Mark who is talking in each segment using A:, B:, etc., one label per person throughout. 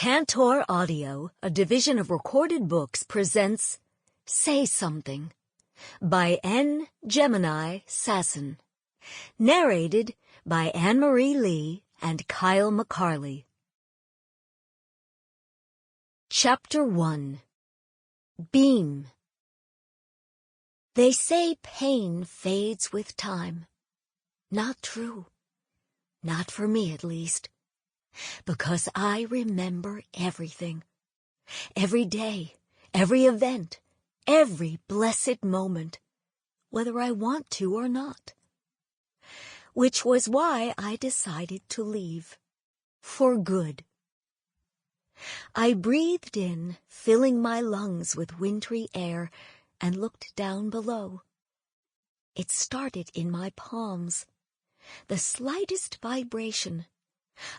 A: Tantor Audio, a division of Recorded Books, presents Say Something by Gemini Sasson. Narrated by Anne-Marie Lee and Kyle Mccarley. Chapter 1. Beam. They say pain fades with time. Not true. Not for me, at least. Because I remember everything. Every day, every event, every blessed moment, whether I want to or not. Which was why I decided to leave. For good. I breathed in, filling my lungs with wintry air, and looked down below. It started in my palms. The slightest vibration.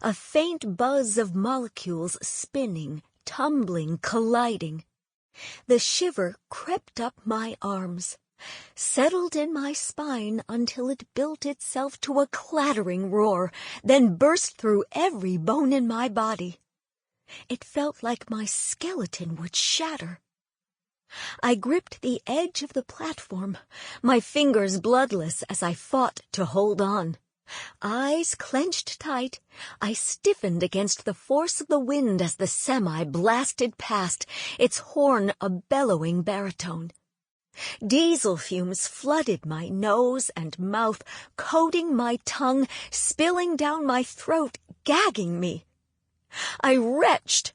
A: A faint buzz of molecules spinning, tumbling, colliding. The shiver crept up my arms, settled in my spine until it built itself to a clattering roar, then burst through every bone in my body. It felt like my skeleton would shatter. I gripped the edge of the platform, my fingers bloodless as I fought to hold on. Eyes clenched tight, I stiffened against the force of the wind as the semi blasted past, its horn a bellowing baritone. Diesel fumes flooded my nose and mouth, coating my tongue, spilling down my throat, gagging me. I retched,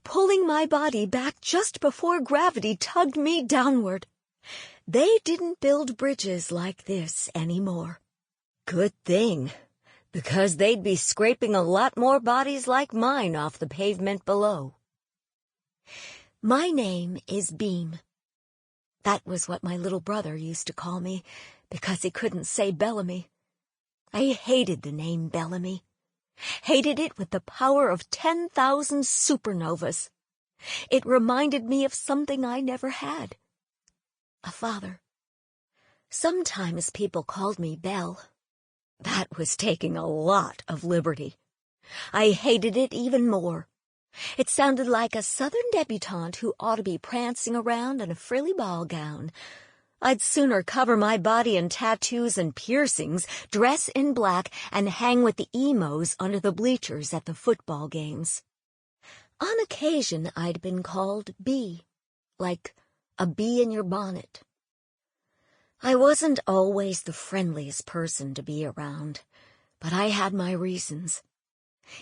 A: pulling my body back just before gravity tugged me downward. They didn't build bridges like this anymore. Good thing, because they'd be scraping a lot more bodies like mine off the pavement below. My name is Beam. That was what my little brother used to call me, because he couldn't say Bellamy. I hated the name Bellamy. Hated it with the power of 10,000 supernovas. It reminded me of something I never had. A father. Sometimes people called me Belle. That was taking a lot of liberty. I hated it even more. It sounded like a southern debutante who ought to be prancing around in a frilly ball gown. I'd sooner cover my body in tattoos and piercings, dress in black, and hang with the emos under the bleachers at the football games. On occasion, I'd been called Bee, like a bee in your bonnet. I wasn't always the friendliest person to be around, but I had my reasons.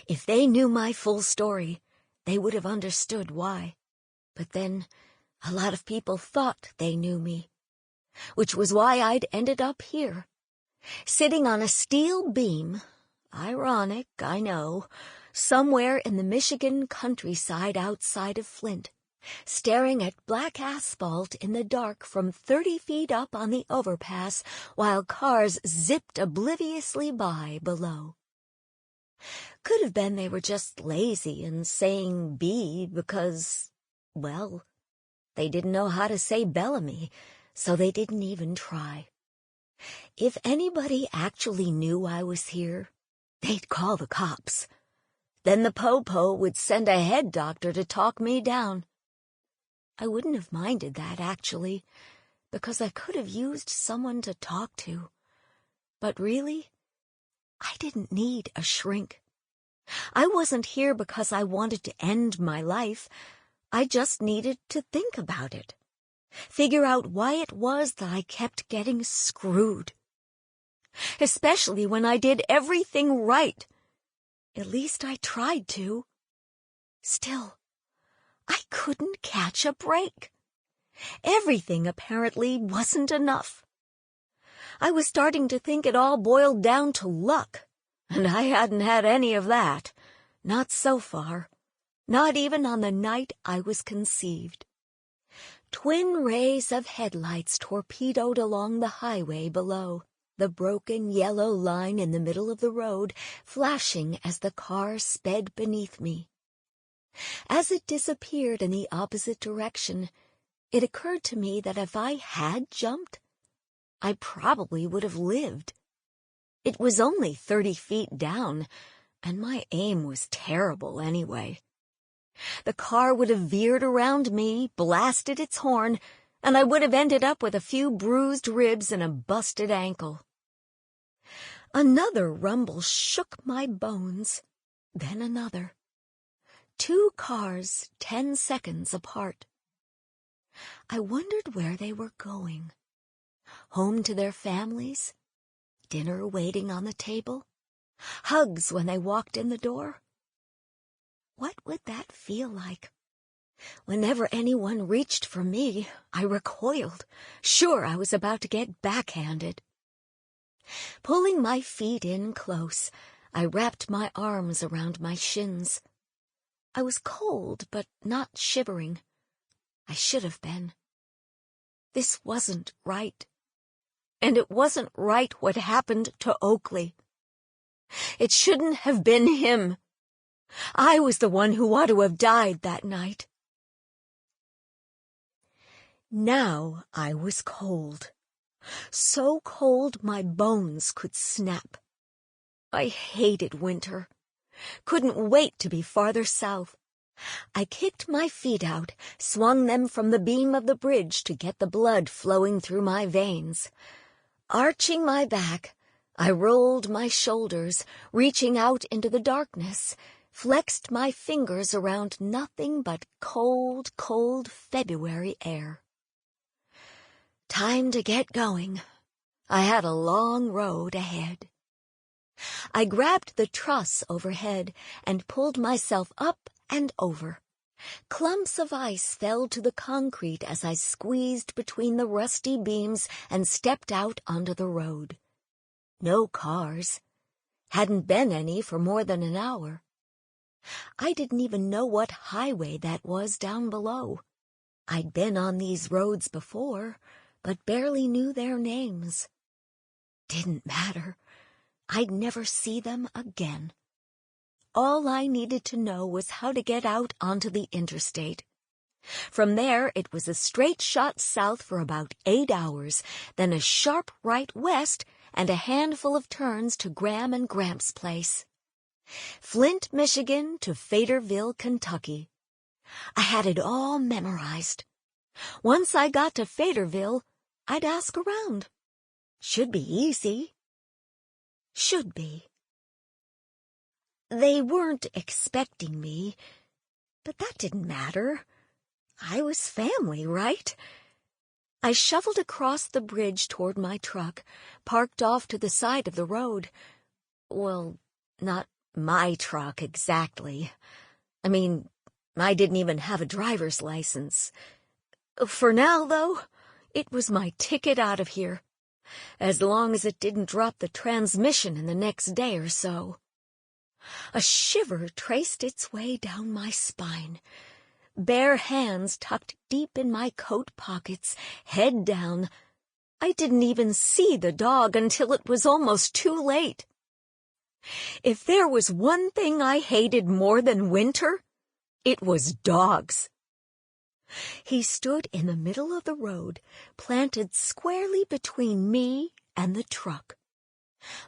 A: If they knew my full story, they would have understood why. But then, a lot of people thought they knew me, which was why I'd ended up here, sitting on a steel beam, ironic, I know, somewhere in the Michigan countryside outside of Flint, staring at black asphalt in the dark from 30 feet up on the overpass while cars zipped obliviously by below. Could have been they were just lazy and saying B because, well, they didn't know how to say Bellamy, so they didn't even try. If anybody actually knew I was here, they'd call the cops. Then the po-po would send a head doctor to talk me down. I wouldn't have minded that, actually, because I could have used someone to talk to. But really, I didn't need a shrink. I wasn't here because I wanted to end my life. I just needed to think about it. Figure out why it was that I kept getting screwed. Especially when I did everything right. At least I tried to. Still, I couldn't catch a break. Everything apparently wasn't enough. I was starting to think it all boiled down to luck, and I hadn't had any of that. Not so far. Not even on the night I was conceived. Twin rays of headlights torpedoed along the highway below, the broken yellow line in the middle of the road flashing as the car sped beneath me. As it disappeared in the opposite direction, it occurred to me that if I had jumped, I probably would have lived. It was only 30 feet down, and my aim was terrible anyway. The car would have veered around me, blasted its horn, and I would have ended up with a few bruised ribs and a busted ankle. Another rumble shook my bones, then another. 2 cars 10 seconds apart. I wondered where they were going. Home to their families? Dinner waiting on the table? Hugs when they walked in the door? What would that feel like? Whenever anyone reached for me, I recoiled, sure I was about to get backhanded. Pulling my feet in close, I wrapped my arms around my shins. I was cold, but not shivering. I should have been. This wasn't right. And it wasn't right what happened to Oakley. It shouldn't have been him. I was the one who ought to have died that night. Now I was cold. So cold my bones could snap. I hated winter. Couldn't wait to be farther south. I kicked my feet out, swung them from the beam of the bridge to get the blood flowing through my veins. Arching my back, I rolled my shoulders, reaching out into the darkness, flexed my fingers around nothing but cold, cold February air. Time to get going. I had a long road ahead. I grabbed the truss overhead and pulled myself up and over. Clumps of ice fell to the concrete as I squeezed between the rusty beams and stepped out onto the road. No cars. Hadn't been any for more than an hour. I didn't even know what highway that was down below. I'd been on these roads before, but barely knew their names. Didn't matter. I'd never see them again. All I needed to know was how to get out onto the interstate. From there, it was a straight shot south for about 8 hours, then a sharp right west and a handful of turns to Graham and Gramps' place. Flint, Michigan to Faderville, Kentucky. I had it all memorized. Once I got to Faderville, I'd ask around. Should be easy. Should be. They weren't expecting me, but that didn't matter. I was family, right? I shuffled across the bridge toward my truck, parked off to the side of the road. Well, not my truck exactly. I mean, I didn't even have a driver's license. For now, though, it was my ticket out of here, as long as it didn't drop the transmission in the next day or so. A shiver traced its way down my spine. Bare hands tucked deep in my coat pockets, head down. I didn't even see the dog until it was almost too late. If there was one thing I hated more than winter, it was dogs. He stood in the middle of the road, planted squarely between me and the truck.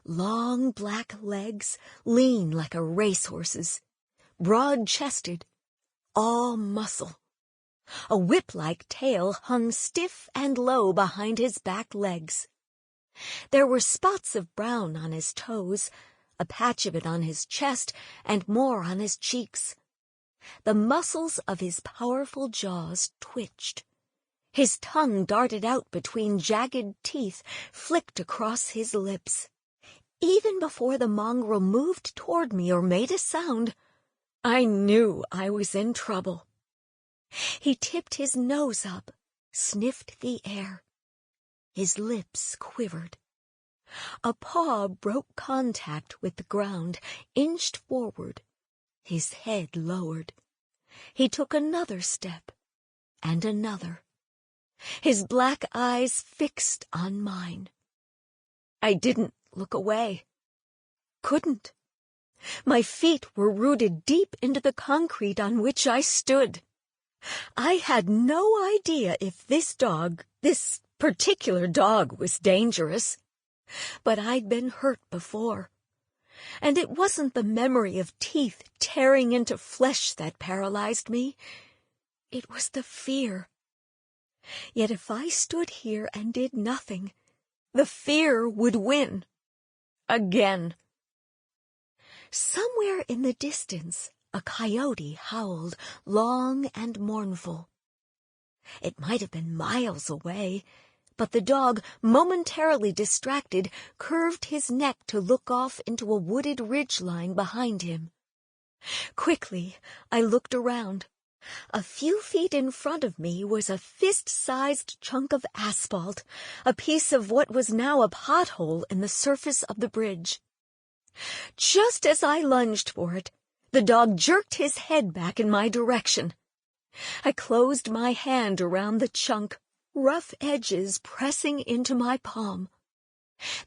A: Long black legs, lean like a racehorse's, broad-chested, all muscle. A whip-like tail hung stiff and low behind his back legs. There were spots of brown on his toes, a patch of it on his chest, and more on his cheeks. The muscles of his powerful jaws twitched. His tongue darted out between jagged teeth, flicked across his lips. Even before the mongrel moved toward me or made a sound, I knew I was in trouble. He tipped his nose up, sniffed the air. His lips quivered. A paw broke contact with the ground, inched forward. His head lowered. He took another step, and another. His black eyes fixed on mine. I didn't look away. Couldn't. My feet were rooted deep into the concrete on which I stood. I had no idea if this particular dog was dangerous. But I'd been hurt before. And it wasn't the memory of teeth tearing into flesh that paralyzed me. It was the fear. Yet if I stood here and did nothing, the fear would win. Again. Somewhere in the distance, a coyote howled, long and mournful. It might have been miles away, but the dog, momentarily distracted, curved his neck to look off into a wooded ridgeline behind him. Quickly, I looked around. A few feet in front of me was a fist-sized chunk of asphalt, a piece of what was now a pothole in the surface of the bridge. Just as I lunged for it, the dog jerked his head back in my direction. I closed my hand around the chunk, rough edges pressing into my palm.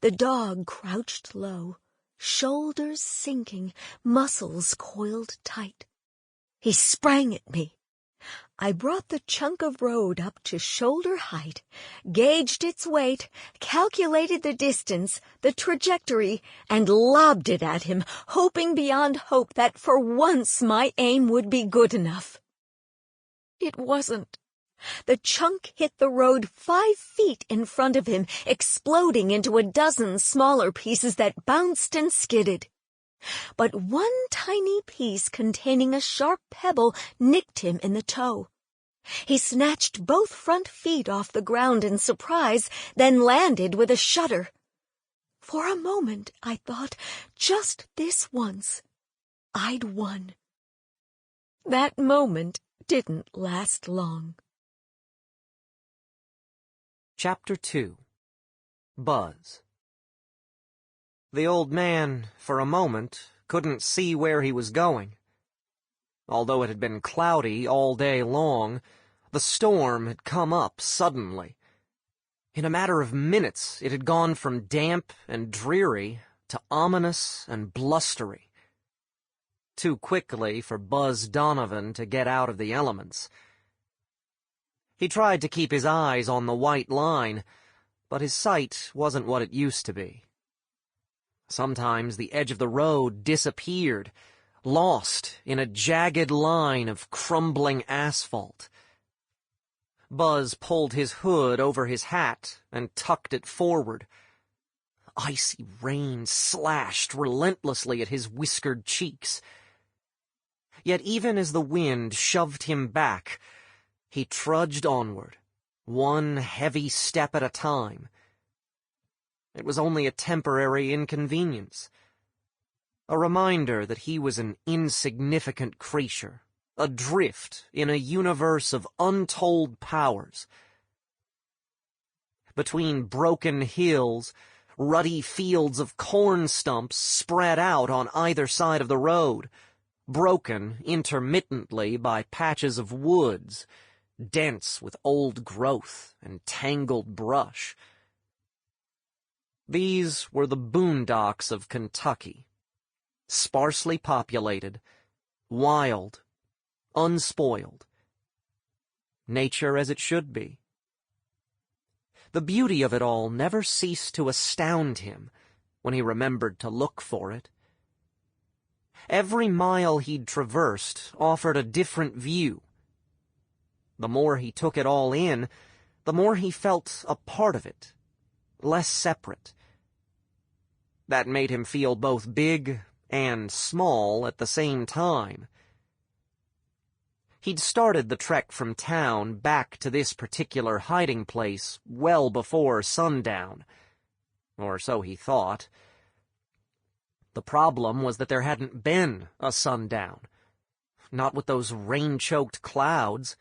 A: The dog crouched low, shoulders sinking, muscles coiled tight. He sprang at me. I brought the chunk of road up to shoulder height, gauged its weight, calculated the distance, the trajectory, and lobbed it at him, hoping beyond hope that for once my aim would be good enough. It wasn't. The chunk hit the road 5 feet in front of him, exploding into a dozen smaller pieces that bounced and skidded. But one tiny piece containing a sharp pebble nicked him in the toe. He snatched both front feet off the ground in surprise, then landed with a shudder. For a moment, I thought, just this once, I'd won. That moment didn't last long.
B: Chapter 2. Buzz. The old man, for a moment, couldn't see where he was going. Although it had been cloudy all day long, the storm had come up suddenly. In a matter of minutes, it had gone from damp and dreary to ominous and blustery. Too quickly for Buzz Donovan to get out of the elements. He tried to keep his eyes on the white line, but his sight wasn't what it used to be. Sometimes the edge of the road disappeared, lost in a jagged line of crumbling asphalt. Buzz pulled his hood over his hat and tucked it forward. Icy rain slashed relentlessly at his whiskered cheeks. Yet even as the wind shoved him back, he trudged onward, one heavy step at a time. It was only a temporary inconvenience, a reminder that he was an insignificant creature, adrift in a universe of untold powers. Between broken hills, ruddy fields of corn stumps spread out on either side of the road, broken intermittently by patches of woods, dense with old growth and tangled brush. These were the boondocks of Kentucky, sparsely populated, wild, unspoiled. Nature as it should be. The beauty of it all never ceased to astound him when he remembered to look for it. Every mile he'd traversed offered a different view. The more he took it all in, the more he felt a part of it, less separate. That made him feel both big and small at the same time. He'd started the trek from town back to this particular hiding place well before sundown, or so he thought. The problem was that there hadn't been a sundown, not with those rain-choked clouds.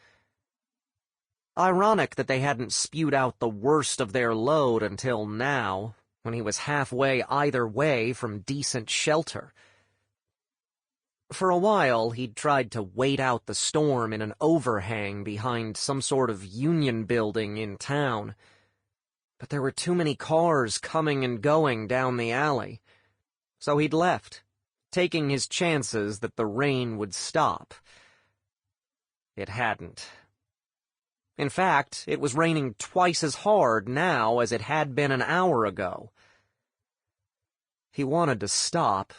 B: Ironic that they hadn't spewed out the worst of their load until now, when he was halfway either way from decent shelter. For a while, he'd tried to wait out the storm in an overhang behind some sort of union building in town, but there were too many cars coming and going down the alley, so he'd left, taking his chances that the rain would stop. It hadn't. In fact, it was raining twice as hard now as it had been an hour ago. He wanted to stop,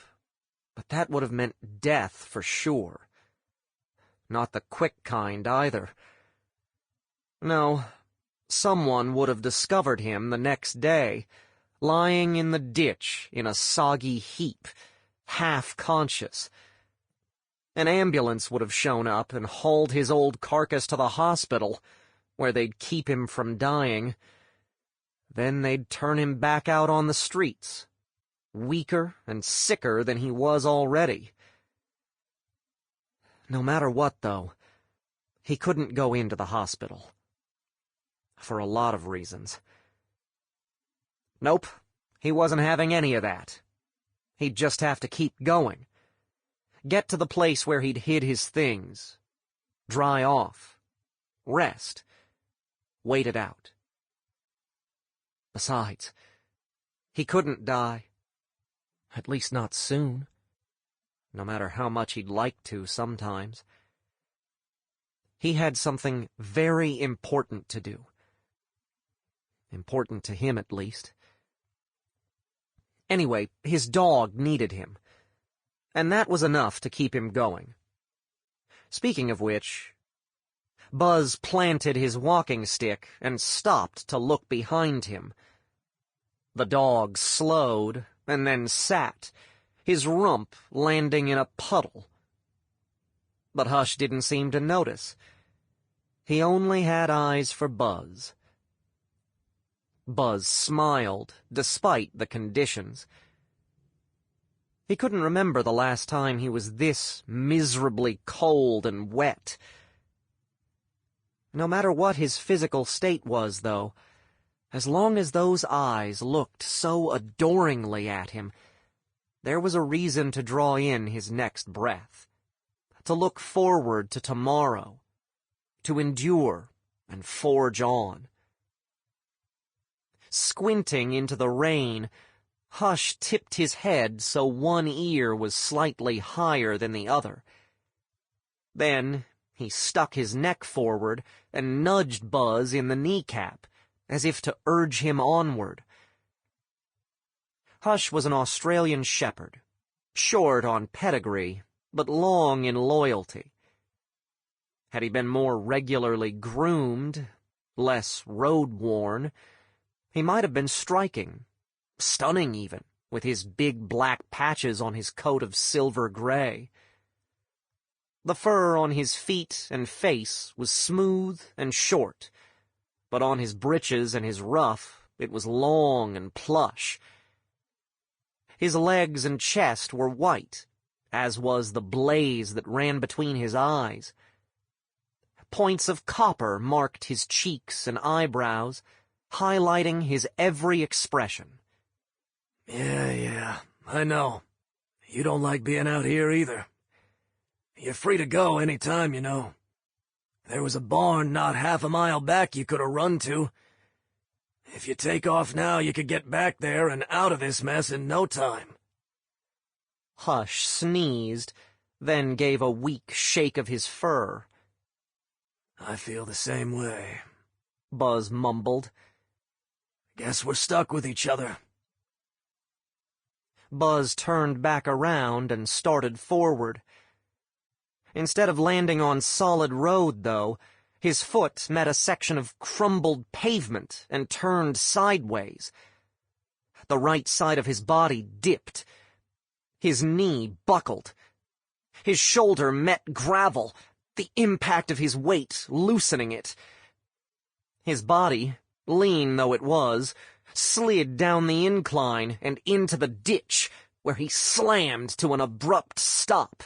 B: But that would have meant death for sure. Not the quick kind, either. No, someone would have discovered him the next day, lying in the ditch in a soggy heap, half-conscious. An ambulance would have shown up and hauled his old carcass to the hospital, where they'd keep him from dying. Then they'd turn him back out on the streets, weaker and sicker than he was already. No matter what, though, he couldn't go into the hospital. For a lot of reasons. Nope, he wasn't having any of that. He'd just have to keep going. Get to the place where he'd hid his things. Dry off. Rest. Wait it out. Besides, he couldn't die. At least not soon. No matter how much he'd like to sometimes. He had something very important to do. Important to him, at least. Anyway, his dog needed him. And that was enough to keep him going. Speaking of which, Buzz planted his walking stick and stopped to look behind him. The dog slowed and then sat, his rump landing in a puddle. But Hush didn't seem to notice. He only had eyes for Buzz. Buzz smiled, despite the conditions. He couldn't remember the last time he was this miserably cold and wet. No matter what his physical state was, though, as long as those eyes looked so adoringly at him, there was a reason to draw in his next breath, to look forward to tomorrow, to endure and forge on. Squinting into the rain, Hush tipped his head so one ear was slightly higher than the other. Then he stuck his neck forward and nudged Buzz in the kneecap, as if to urge him onward. Hush was an Australian shepherd, short on pedigree, but long in loyalty. Had he been more regularly groomed, less road-worn, he might have been striking, stunning even, with his big black patches on his coat of silver gray. The fur on his feet and face was smooth and short, but on his breeches and his ruff it was long and plush. His legs and chest were white, as was the blaze that ran between his eyes. Points of copper marked his cheeks and eyebrows, highlighting his every expression.
C: Yeah, I know. You don't like being out here either. You're free to go any time, you know. There was a barn not half a mile back you could have run to. If you take off now, you could get back there and out of this mess in no time.
B: Hush sneezed, then gave a weak shake of his fur.
C: I feel the same way,
B: Buzz mumbled.
C: Guess we're stuck with each other.
B: Buzz turned back around and started forward. Instead of landing on solid road, though, his foot met a section of crumbled pavement and turned sideways. The right side of his body dipped. His knee buckled. His shoulder met gravel, the impact of his weight loosening it. His body, lean though it was, slid down the incline and into the ditch, where he slammed to an abrupt stop.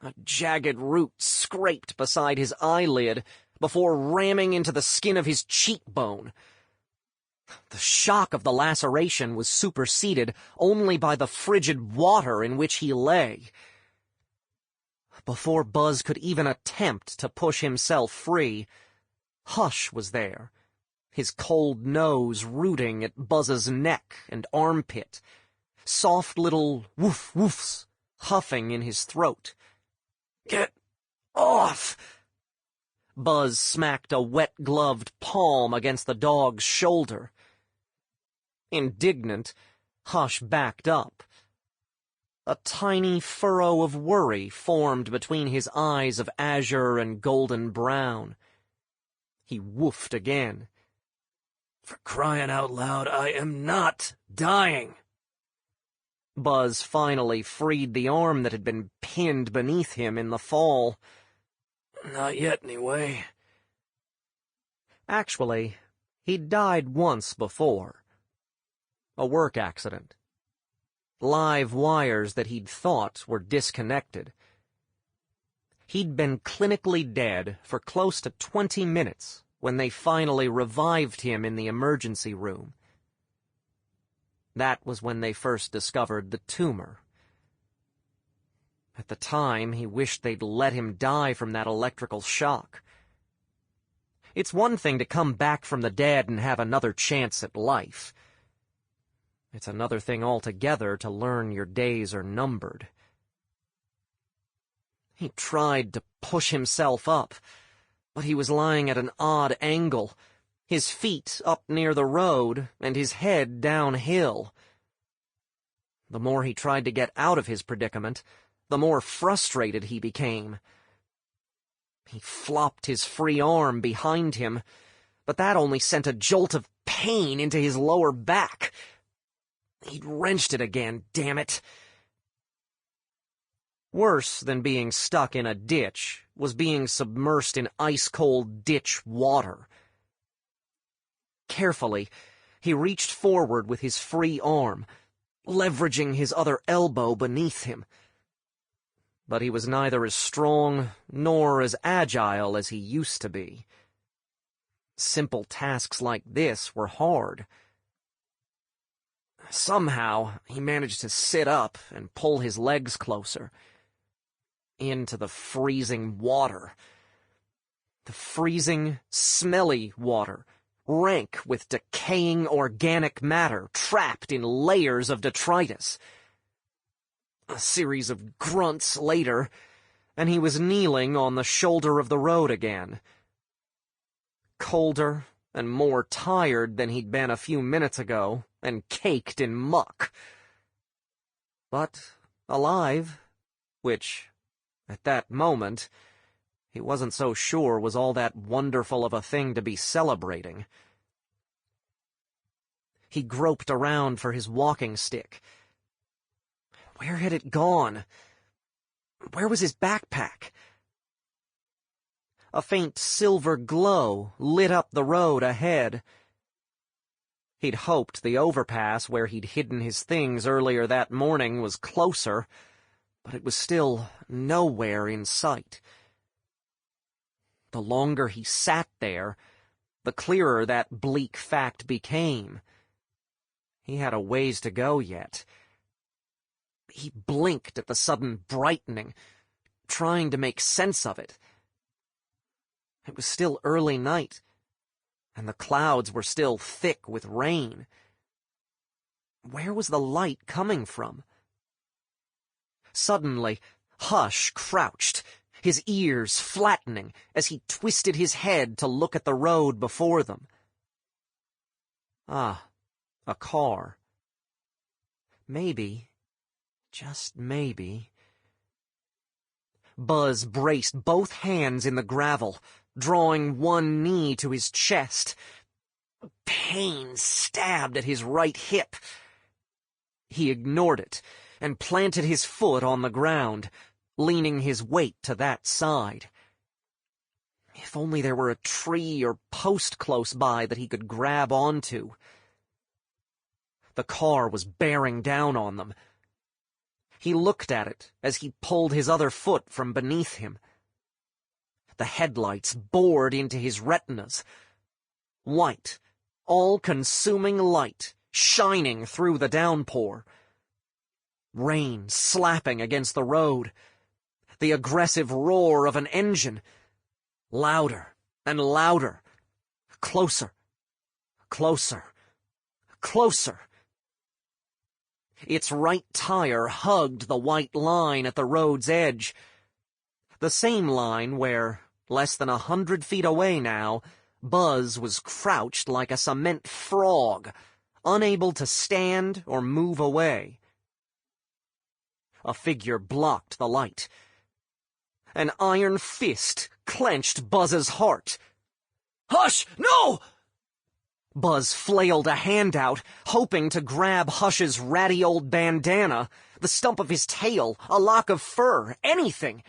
B: A jagged root scraped beside his eyelid before ramming into the skin of his cheekbone. The shock of the laceration was superseded only by the frigid water in which he lay. Before Buzz could even attempt to push himself free, Hush was there, his cold nose rooting at Buzz's neck and armpit, soft little woof-woofs huffing in his throat.
C: Get off!
B: Buzz smacked a wet-gloved palm against the dog's shoulder. Indignant, Hush backed up. A tiny furrow of worry formed between his eyes of azure and golden brown. He woofed again.
C: For crying out loud, I am not dying.
B: Buzz finally freed the arm that had been pinned beneath him in the fall.
C: Not yet, anyway.
B: Actually, he'd died once before. A work accident. Live wires that he'd thought were disconnected. He'd been clinically dead for close to 20 minutes when they finally revived him in the emergency room. That was when they first discovered the tumor. At the time, he wished they'd let him die from that electrical shock. It's one thing to come back from the dead and have another chance at life. It's another thing altogether to learn your days are numbered. He tried to push himself up, but he was lying at an odd angle, his feet up near the road and his head downhill. The more he tried to get out of his predicament, the more frustrated he became. He flopped his free arm behind him, but that only sent a jolt of pain into his lower back. He'd wrenched it again, damn it. Worse than being stuck in a ditch was being submersed in ice-cold ditch water. Carefully, he reached forward with his free arm, leveraging his other elbow beneath him. But he was neither as strong nor as agile as he used to be. Simple tasks like this were hard. Somehow, he managed to sit up and pull his legs closer. Into the freezing water. The freezing, smelly water, rank with decaying organic matter trapped in layers of detritus. A series of grunts later, and he was kneeling on the shoulder of the road again. Colder and more tired than he'd been a few minutes ago, and caked in muck. But alive, which, at that moment, he wasn't so sure was all that wonderful of a thing to be celebrating. He groped around for his walking stick. Where had it gone? Where was his backpack? A faint silver glow lit up the road ahead. He'd hoped the overpass where he'd hidden his things earlier that morning was closer, but it was still nowhere in sight. The longer he sat there, the clearer that bleak fact became. He had a ways to go yet. He blinked at the sudden brightening, trying to make sense of it. It was still early night, and the clouds were still thick with rain. Where was the light coming from? Suddenly, Hush crouched, his ears flattening as he twisted his head to look at the road before them. Ah, a car. Maybe, just maybe. Buzz braced both hands in the gravel, drawing one knee to his chest. Pain stabbed at his right hip. He ignored it and planted his foot on the ground, leaning his weight to that side. If only there were a tree or post close by that he could grab onto. The car was bearing down on them. He looked at it as he pulled his other foot from beneath him. The headlights bored into his retinas. White, all-consuming light shining through the downpour. Rain slapping against the road. The aggressive roar of an engine. Louder and louder. Closer. Closer. Closer. Its right tire hugged the white line at the road's edge. The same line where, less than 100 feet away now, Buzz was crouched like a cement frog, unable to stand or move away. A figure blocked the light. An iron fist clenched Buzz's heart.
C: Hush! No!
B: Buzz flailed a hand out, hoping to grab Hush's ratty old bandana, the stump of his tail, a lock of fur, anything.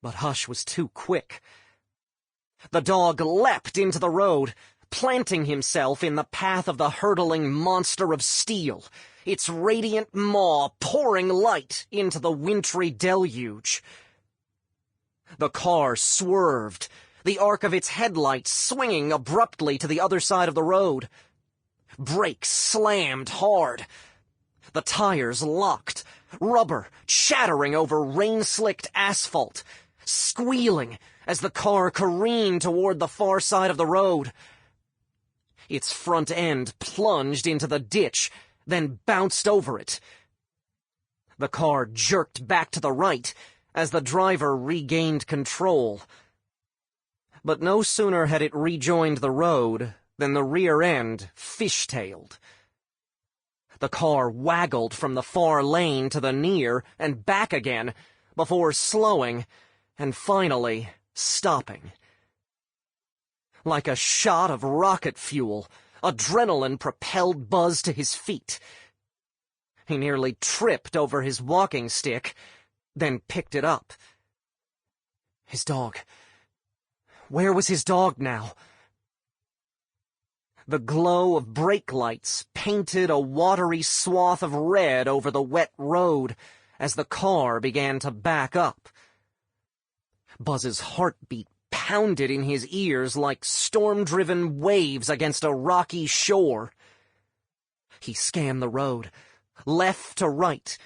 B: But Hush was too quick. The dog leapt into the road, planting himself in the path of the hurtling monster of steel, its radiant maw pouring light into the wintry deluge. The car swerved, the arc of its headlights swinging abruptly to the other side of the road. Brakes slammed hard. The tires locked, rubber chattering over rain-slicked asphalt, squealing as the car careened toward the far side of the road. Its front end plunged into the ditch, then bounced over it. The car jerked back to the right as the driver regained control. But no sooner had it rejoined the road than the rear end fishtailed. The car waggled from the far lane to the near and back again before slowing and finally stopping. Like a shot of rocket fuel, adrenaline propelled Buzz to his feet. He nearly tripped over his walking stick, then picked it up. His dog. Where was his dog now? The glow of brake lights painted a watery swath of red over the wet road as the car began to back up. Buzz's heartbeat pounded in his ears like storm-driven waves against a rocky shore. He scanned the road, left to right,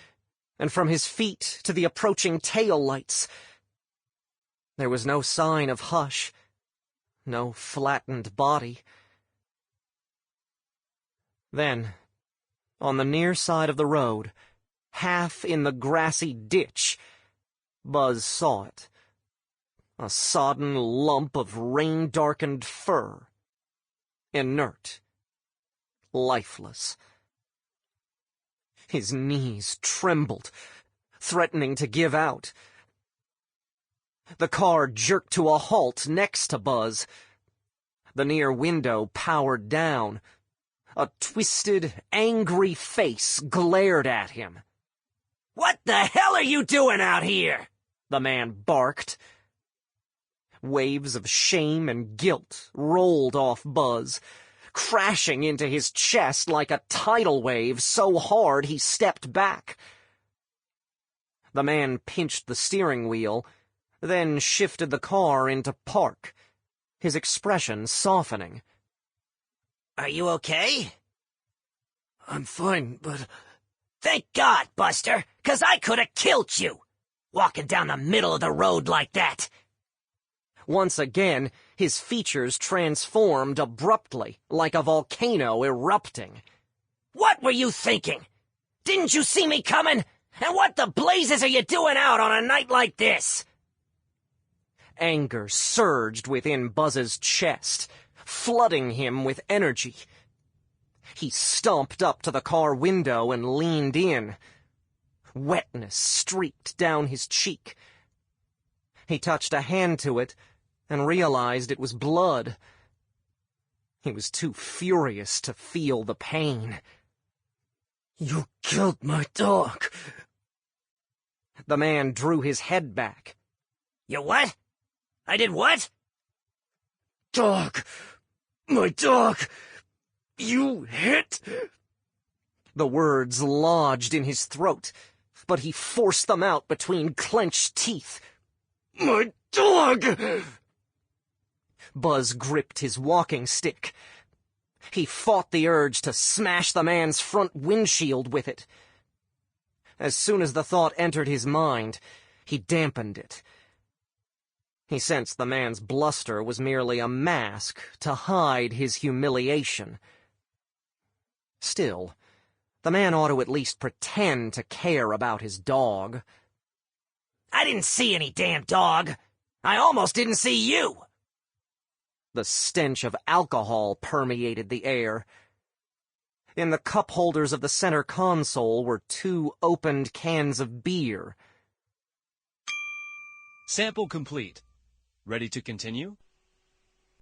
B: and from his feet to the approaching tail lights. There was no sign of Hush, no flattened body. Then, on the near side of the road, half in the grassy ditch, Buzz saw it. A sodden lump of rain-darkened fur. Inert. Lifeless. His knees trembled, threatening to give out. The car jerked to a halt next to Buzz. The near window powered down. A twisted, angry face glared at him.
C: What the hell are you doing out here?
B: The man barked. Waves of shame and guilt rolled off Buzz, crashing into his chest like a tidal wave so hard he stepped back. The man pinched the steering wheel, then shifted the car into park, his expression softening.
C: Are you okay?
D: I'm fine, but...
C: Thank God, Buster, 'cause I could have killed you, walking down the middle of the road like that.
B: Once again, his features transformed abruptly, like a volcano erupting.
C: What were you thinking? Didn't you see me coming? And what the blazes are you doing out on a night like this?
B: Anger surged within Buzz's chest, flooding him with energy. He stomped up to the car window and leaned in. Wetness streaked down his cheek. He touched a hand to it and realized it was blood. He was too furious to feel the pain.
D: You killed my dog.
B: The man drew his head back.
C: You what? I did what?
D: Dog. My dog. You hit.
B: The words lodged in his throat, but he forced them out between clenched teeth.
D: My dog!
B: Buzz gripped his walking stick. He fought the urge to smash the man's front windshield with it. As soon as the thought entered his mind, he dampened it. He sensed the man's bluster was merely a mask to hide his humiliation. Still, the man ought to at least pretend to care about his dog.
C: I didn't see any damn dog. I almost didn't see you.
B: The stench of alcohol permeated the air. In the cup holders of the center console were 2 opened cans of beer.
E: Sample complete. Ready to continue?